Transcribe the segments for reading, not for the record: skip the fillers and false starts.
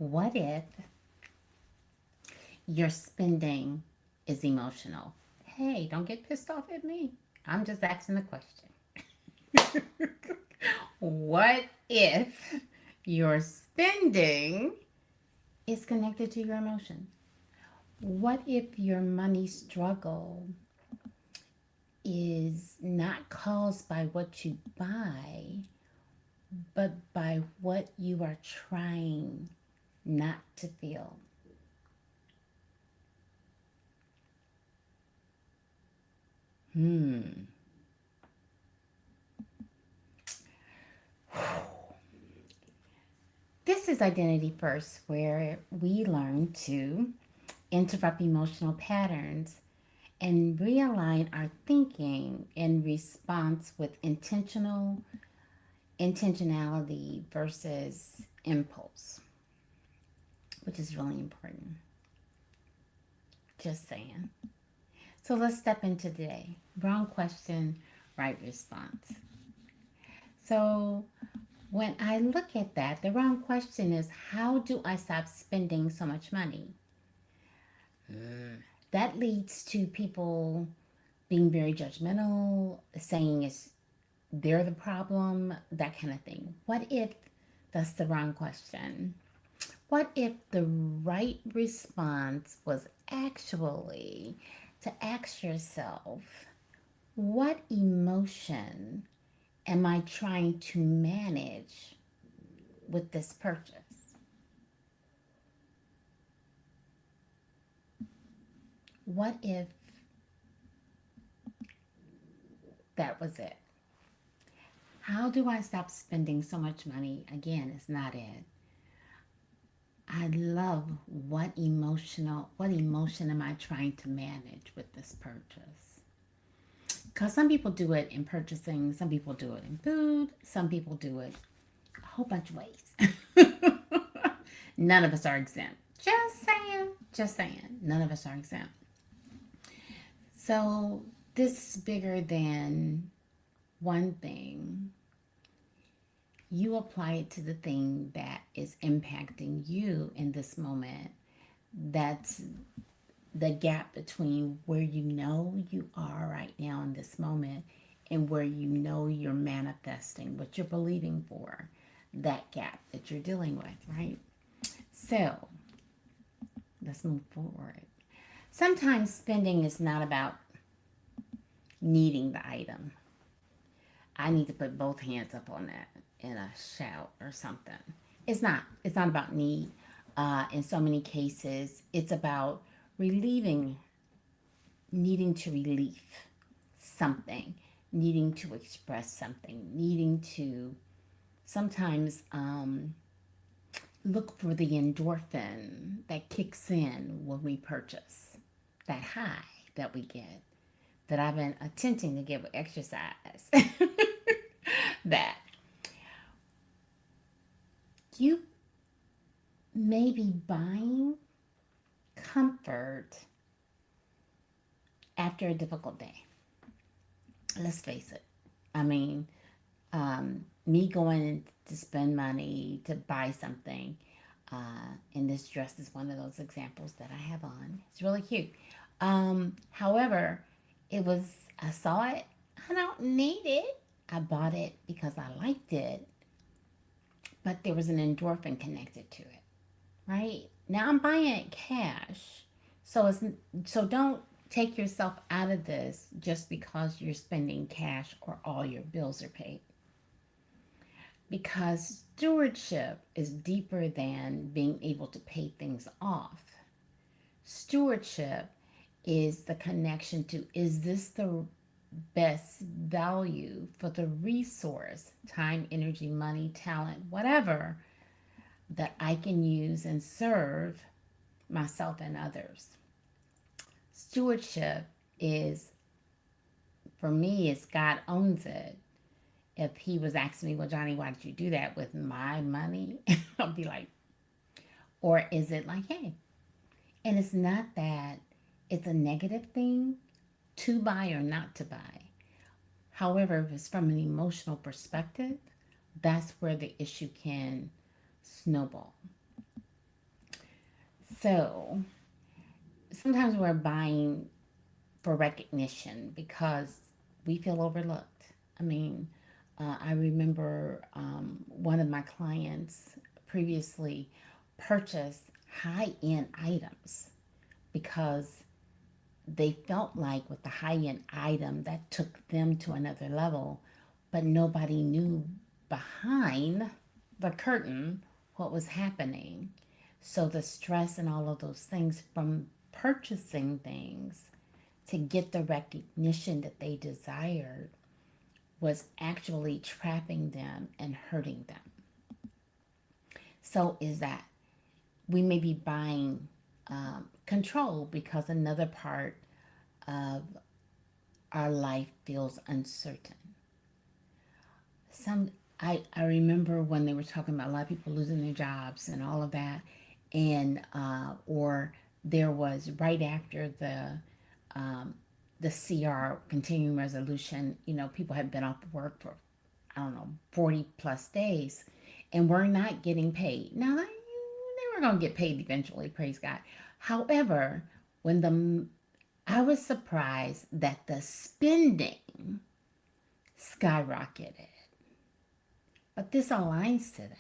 What if your spending is emotional? Hey, don't get pissed off at me. I'm just asking the question. What if your spending is connected to your emotion? What if your money struggle is not caused by what you buy, but by what you are trying not to feel? Hmm. This is Identity First, where we learn to interrupt emotional patterns and realign our thinking in response with intentionality versus impulse, which is really important. Just saying. So let's step into today. Wrong question, right response. So when I look at that, the wrong question is, how do I stop spending so much money? That leads to people being very judgmental, saying it's they're the problem, that kind of thing. What if that's the wrong question? What if the right response was actually to ask yourself, what emotion am I trying to manage with this purchase? What if that was it? How do I stop spending so much money? Again, it's not it. I love what emotion am I trying to manage with this purchase? Because some people do it in purchasing, some people do it in food, some people do it a whole bunch of ways. None of us are exempt. Just saying, just saying. None of us are exempt. So this is bigger than one thing. You apply it to the thing that is impacting you in this moment. That's the gap between where you know you are right now in this moment and where you know you're manifesting what you're believing for, that gap that you're dealing with, right? So let's move forward. Sometimes spending is not about needing the item. I need to put both hands up on that in a shout or something. It's not. It's not about need. In so many cases, it's about relieving, needing to relieve something, needing to express something, needing to sometimes look for the endorphin that kicks in when we purchase, that high that we get, that I've been attempting to get with exercise. That you may be buying comfort after a difficult day. Let's face it. I mean, me going to spend money to buy something, and this dress is one of those examples that I have on. It's really cute. However, I saw it. I don't need it. I bought it because I liked it, but there was an endorphin connected to it, right? Now I'm buying it cash. So don't take yourself out of this just because you're spending cash or all your bills are paid. Because stewardship is deeper than being able to pay things off. Stewardship is the connection to, is this the best value for the resource, time, energy, money, talent, whatever, that I can use and serve myself and others? Stewardship is, for me, it's God owns it. If he was asking me, well, Johnny, why did you do that with my money? I'll be like, or is it like, hey, and it's not that it's a negative thing to buy or not to buy. However, if it's from an emotional perspective, that's where the issue can snowball. So sometimes we're buying for recognition because we feel overlooked. I mean, I remember one of my clients previously purchased high end items because they felt like with the high end item that took them to another level, but nobody knew behind the curtain what was happening. So the stress and all of those things from purchasing things to get the recognition that they desired was actually trapping them and hurting them. So is that we may be buying control because another part of our life feels uncertain. Some I remember when they were talking about a lot of people losing their jobs and all of that, and or there was right after um, the CR continuing resolution. You know, people had been off work for I don't know 40 plus days, and we're not getting paid. Now they were going to get paid eventually. Praise God. However, when the I was surprised that the spending skyrocketed. But this aligns to that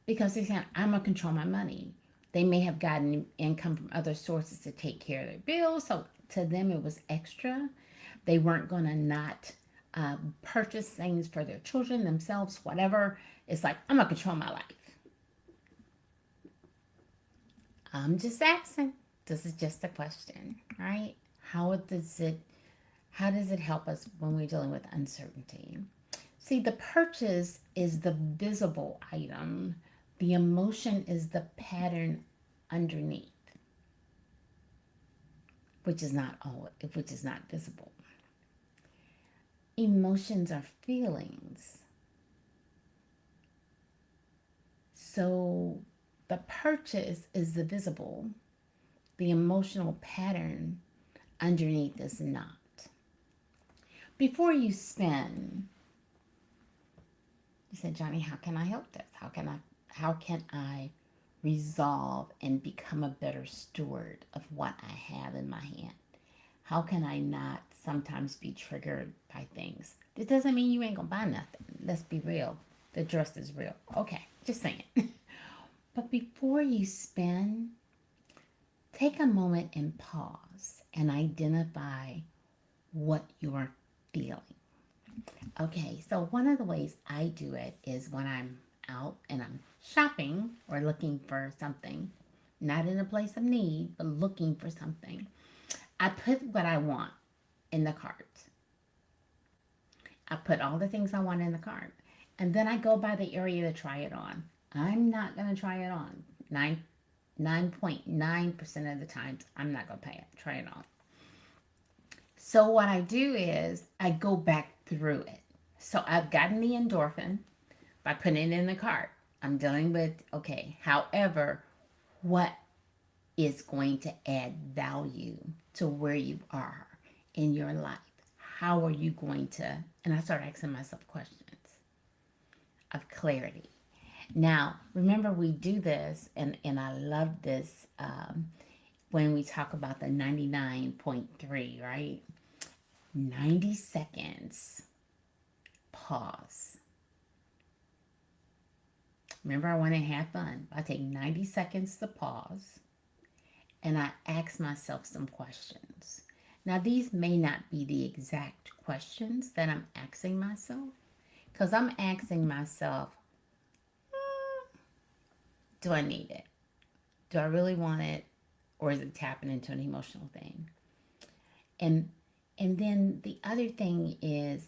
because they're saying, I'm going to control my money. They may have gotten income from other sources to take care of their bills. So to them, it was extra. They weren't going to not purchase things for their children, themselves, whatever. It's like, I'm going to control my life. I'm just asking. This is just a question, right? How does it help us when we're dealing with uncertainty? See, the purchase is the visible item. The emotion is the pattern underneath, which is not visible. Emotions are feelings. So the purchase is the visible. The emotional pattern underneath is not. Before you spend, you said, Johnny, how can I help this? How can I resolve and become a better steward of what I have in my hand? How can I not sometimes be triggered by things? This doesn't mean you ain't gonna buy nothing. Let's be real. The trust is real. Okay, just saying. But before you spend, take a moment and pause and identify what you're feeling. Okay, so one of the ways I do it is when I'm out and I'm shopping or looking for something, not in a place of need, but looking for something. I put what I want in the cart. I put all the things I want in the cart. And then I go by the area to try it on. I'm not going to try it on. 9.9% of the times, I'm not going to try it on. So what I do is I go back through it. So I've gotten the endorphin by putting it in the cart. I'm dealing with, okay, however, what is going to add value to where you are in your life? How are you going to, and I start asking myself questions of clarity. Now, remember we do this, and I love this when we talk about the 99.3, right? 90 seconds, pause. Remember, I want to have fun. I take 90 seconds to pause, and I ask myself some questions. Now, these may not be the exact questions that I'm asking myself, because I'm asking myself, do I need it? Do I really want it? Or is it tapping into an emotional thing? And then the other thing is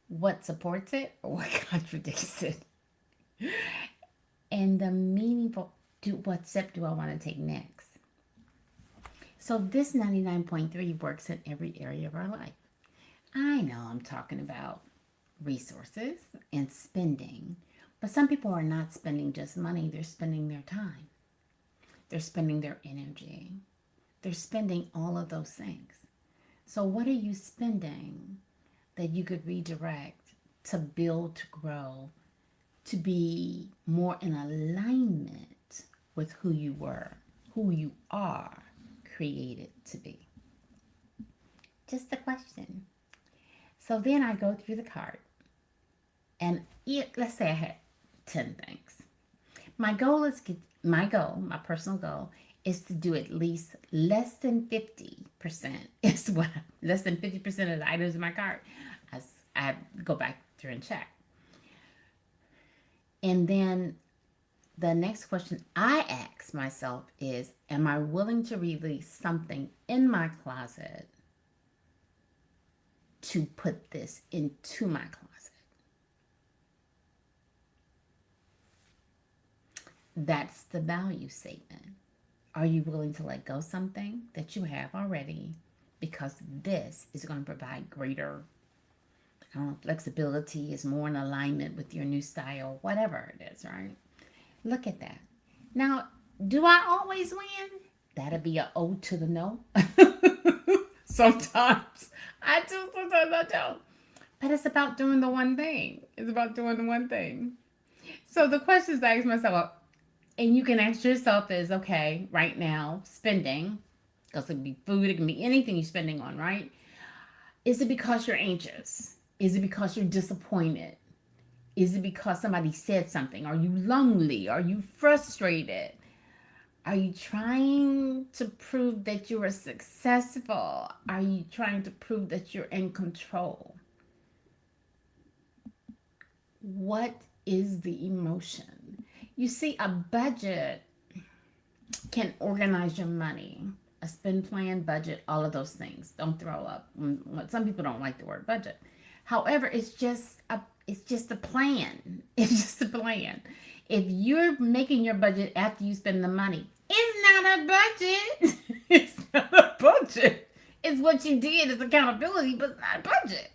what supports it or what contradicts it. And the meaningful, what step do I want to take next? So this 99.3 works in every area of our life. I know I'm talking about resources and spending, but some people are not spending just money, they're spending their time. They're spending their energy. They're spending all of those things. So what are you spending that you could redirect to build, to grow, to be more in alignment with who you are created to be? Just a question. So then I go through the card, and let's say I had 10 things. My goal is my personal goal is to do at least less than 50% is what less than 50% of the items in my cart. As I go back through and check. And then the next question I ask myself is, am I willing to release something in my closet to put this into my closet? That's the value statement. Are you willing to let go something that you have already because this is going to provide greater flexibility, is more in alignment with your new style, whatever it is, right? Look at that. Now, do I always win? That'll be an ode to the no. Sometimes I do, sometimes I don't. But it's about doing the one thing. It's about doing the one thing. So the questions I ask myself, and you can ask yourself is, okay, right now, spending, because it can be food, it can be anything you're spending on, right? Is it because you're anxious? Is it because you're disappointed? Is it because somebody said something? Are you lonely? Are you frustrated? Are you trying to prove that you are successful? Are you trying to prove that you're in control? What is the emotion? You see, a budget can organize your money. A spend plan, budget, all of those things. Don't throw up. Some people don't like the word budget. However, it's just a plan. It's just a plan. If you're making your budget after you spend the money, it's not a budget. It's not a budget. It's what you did. It's accountability, but it's not a budget.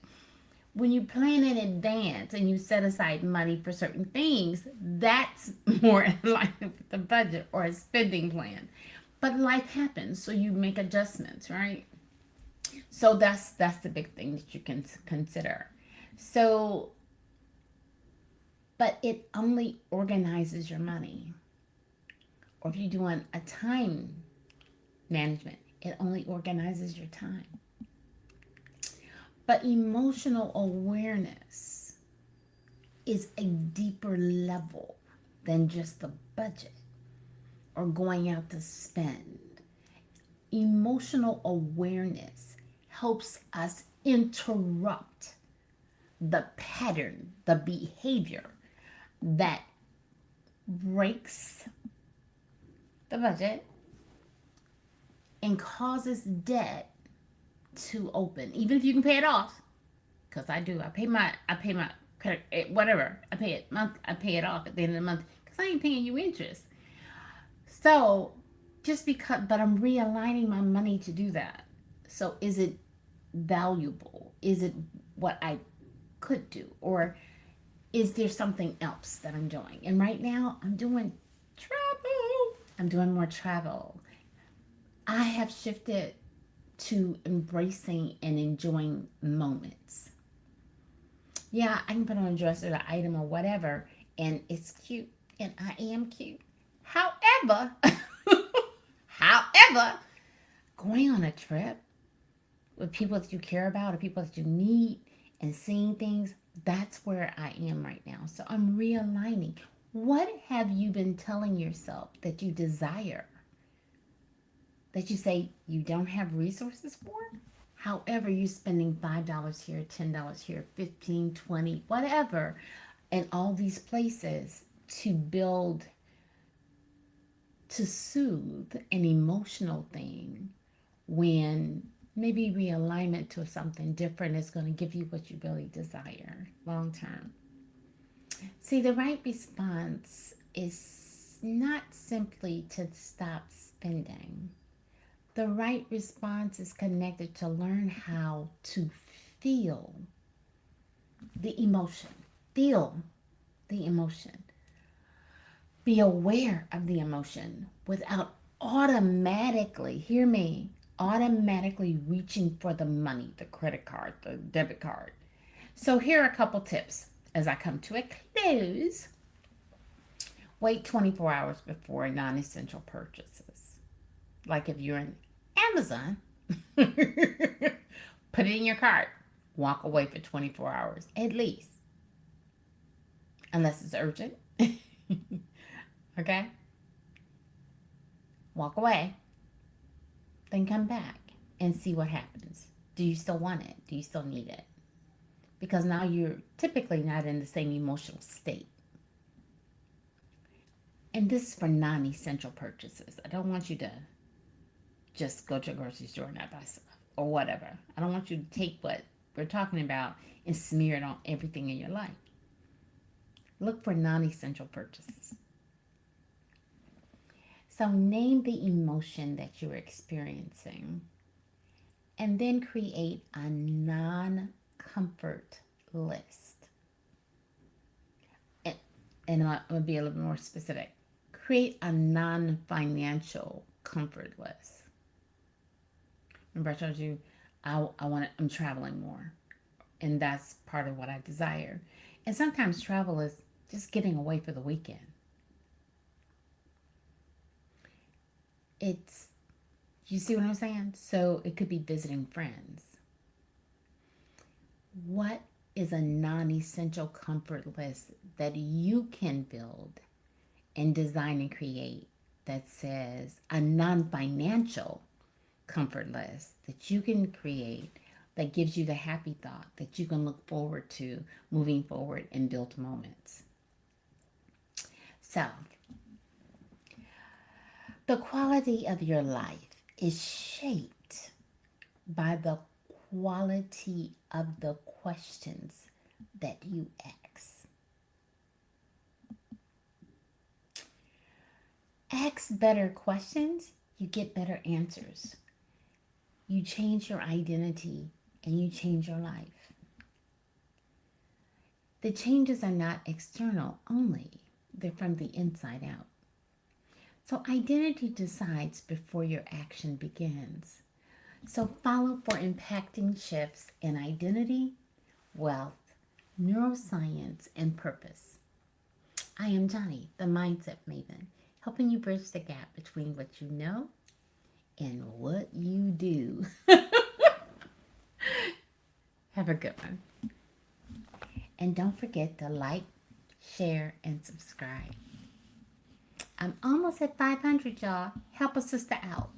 When you plan in advance and you set aside money for certain things, that's more in line with the budget or a spending plan. But life happens, so you make adjustments, right? So that's the big thing that you can consider. So, but it only organizes your money. Or if you're doing a time management, it only organizes your time. But emotional awareness is a deeper level than just the budget or going out to spend. Emotional awareness helps us interrupt the pattern, the behavior that breaks the budget and causes debt to open, even if you can pay it off. Because I do. I pay my credit, whatever. I pay it off at the end of the month because I ain't paying you interest. So just because, but I'm realigning my money to do that. So is it valuable? Is it what I could do? Or is there something else that I'm doing? And right now I'm doing travel. I'm doing more travel. I have shifted to embracing and enjoying moments. Yeah, I can put on a dress or an item or whatever, and it's cute, and I am cute. However, going on a trip with people that you care about or people that you need and seeing things, that's where I am right now. So I'm realigning. What have you been telling yourself that you desire? That you say you don't have resources for? However, you're spending $5 here, $10 here, 15, 20, whatever, in all these places to build, to soothe an emotional thing, when maybe realignment to something different is going to give you what you really desire long term. See, the right response is not simply to stop spending. The right response is connected to learn how to feel the emotion. Feel the emotion. Be aware of the emotion without automatically, hear me, automatically reaching for the money, the credit card, the debit card. So here are a couple tips as I come to a close. Wait 24 hours before non-essential purchases. Like if you're in Amazon, put it in your cart. Walk away for 24 hours at least, unless it's urgent. Okay? Walk away, then come back and see what happens. Do you still want it? Do you still need it? Because now you're typically not in the same emotional state. And this is for non essential purchases. I don't want you to just go to a grocery store and not buy stuff or whatever. I don't want you to take what we're talking about and smear it on everything in your life. Look for non essential purchases. So name the emotion that you're experiencing and then create a non comfort list. And I'm going to be a little more specific. Create a non financial comfort list. Remember, I told you I'm traveling more, and that's part of what I desire. And sometimes travel is just getting away for the weekend. It's, you see what I'm saying? So it could be visiting friends. What is a non essential comfort list that you can build and design and create that says a non financial comfort list that you can create that gives you the happy thought that you can look forward to moving forward and build moments? So, the quality of your life is shaped by the quality of the questions that you ask. Ask better questions, you get better answers. You change your identity and you change your life. The changes are not external only, they're from the inside out. So identity decides before your action begins. So follow for impacting shifts in identity, wealth, neuroscience, and purpose. I am Johnny, the Mindset Maven, helping you bridge the gap between what you know and what you do. Have a good one. And don't forget to like, share, and subscribe. I'm almost at 500, y'all. Help a sister out.